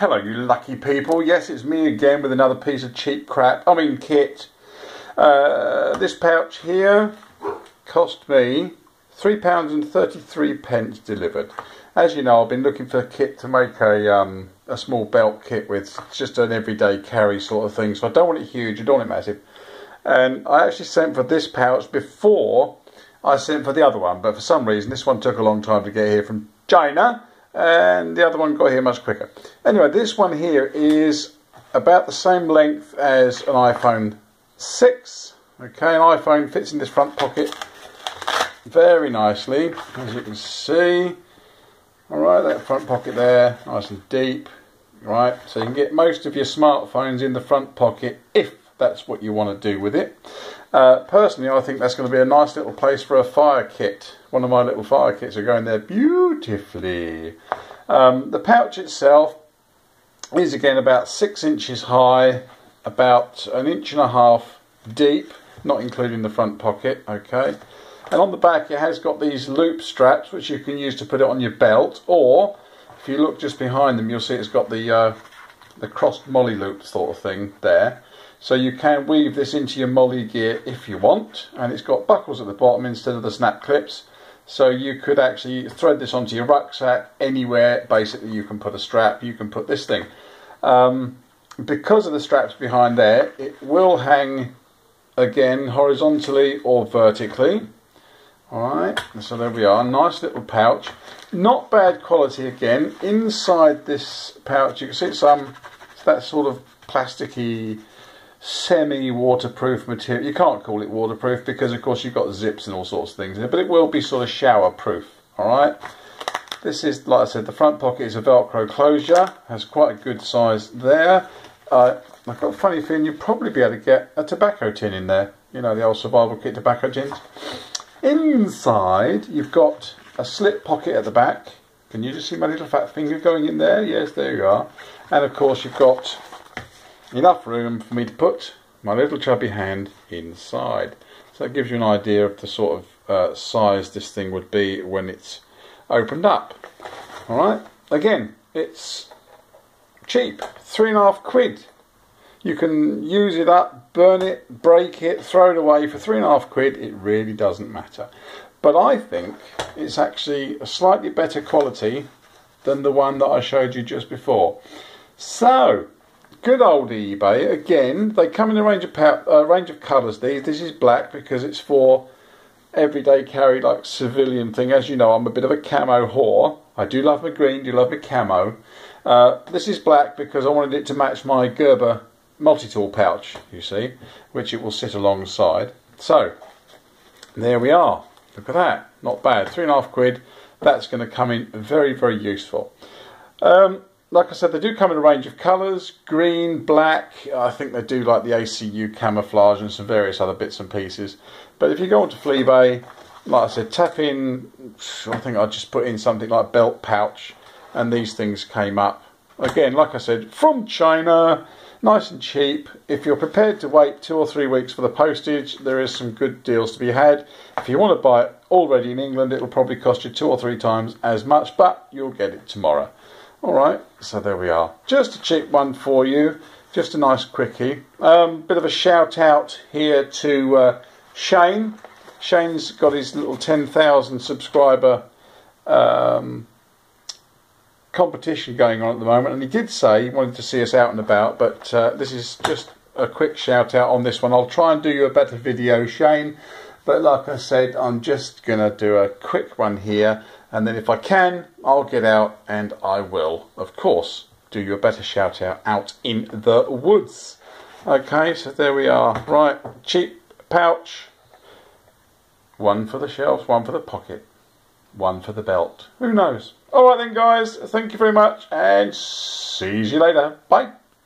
Hello you lucky people, yes it's me again with another piece of cheap crap, kit. This pouch here cost me £3.33 delivered. As you know, I've been looking for a kit to make a small belt kit with just an everyday carry sort of thing, so I don't want it huge, I don't want it massive. And I actually sent for this pouch before I sent for the other one, but for some reason this one took a long time to get here from China, and the other one got here much quicker. Anyway, this one here is about the same length as an iPhone 6. Okay, an iPhone fits in this front pocket very nicely, as you can see. Alright, that front pocket there, nice and deep. Right, so you can get most of your smartphones in the front pocket if that's what you want to do with it. Personally, I think that's going to be a nice little place for a fire kit. One of my little fire kits are going there beautifully. The pouch itself is again about 6 inches high, about 1.5 inches deep, not including the front pocket. Okay, and on the back it has got these loop straps which you can use to put it on your belt, or if you look just behind them you'll see it's got the crossed molly loop sort of thing there. So you can weave this into your molly gear if you want, and it's got buckles at the bottom instead of the snap clips. So you could actually thread this onto your rucksack anywhere. Basically you can put a strap, you can put this thing. Because of the straps behind there, it will hang again horizontally or vertically. Alright, so there we are, nice little pouch. Not bad quality again. Inside this pouch you can see it's that sort of plasticky, semi-waterproof material. You can't call it waterproof because of course you've got zips and all sorts of things in it, but it will be sort of shower proof. Alright, this is, like I said, the front pocket is a velcro closure, has quite a good size there. I've got a funny feeling you'll probably be able to get a tobacco tin in there, you know, the old survival kit tobacco tins. Inside you've got a slip pocket at the back. Can you just see my little fat finger going in there? Yes, there you are. And of course you've got enough room for me to put my little chubby hand inside. So that gives you an idea of the sort of size this thing would be when it's opened up. Alright, again, it's cheap, £3.50. You can use it up, burn it, break it, throw it away for £3.50. It really doesn't matter. But I think it's actually a slightly better quality than the one that I showed you just before. So, good old eBay. Again, they come in a range of colours. This is black because it's for everyday carry, like civilian thing. As you know, I'm a bit of a camo whore. I do love my green, do love my camo. This is black because I wanted it to match my Gerber multi-tool pouch, you see, which it will sit alongside. So, there we are. Look at that. Not bad. £3.50. That's going to come in very, very useful. Like I said, they do come in a range of colours, green, black. I think they do like the ACU camouflage and some various other bits and pieces. But if you go onto Fleabay, like I said, tap in, I think I just put in something like belt pouch, and these things came up. Again, like I said, from China, nice and cheap. If you're prepared to wait 2 or 3 weeks for the postage, there is some good deals to be had. If you want to buy it already in England, it'll probably cost you 2 or 3 times as much, but you'll get it tomorrow. Alright, so there we are. Just a cheap one for you. Just a nice quickie. Bit of a shout out here to Shane. Shane's got his little 10,000 subscriber competition going on at the moment, and he did say he wanted to see us out and about, but this is just a quick shout out on this one. I'll try and do you a better video, Shane, but like I said, I'm just going to do a quick one here. And then if I can, I'll get out and I will, of course, do you a better shout out in the woods. Okay, so there we are. Right, cheap pouch. One for the shelves, one for the pocket, one for the belt. Who knows? Alright then guys, thank you very much and see you later. Bye.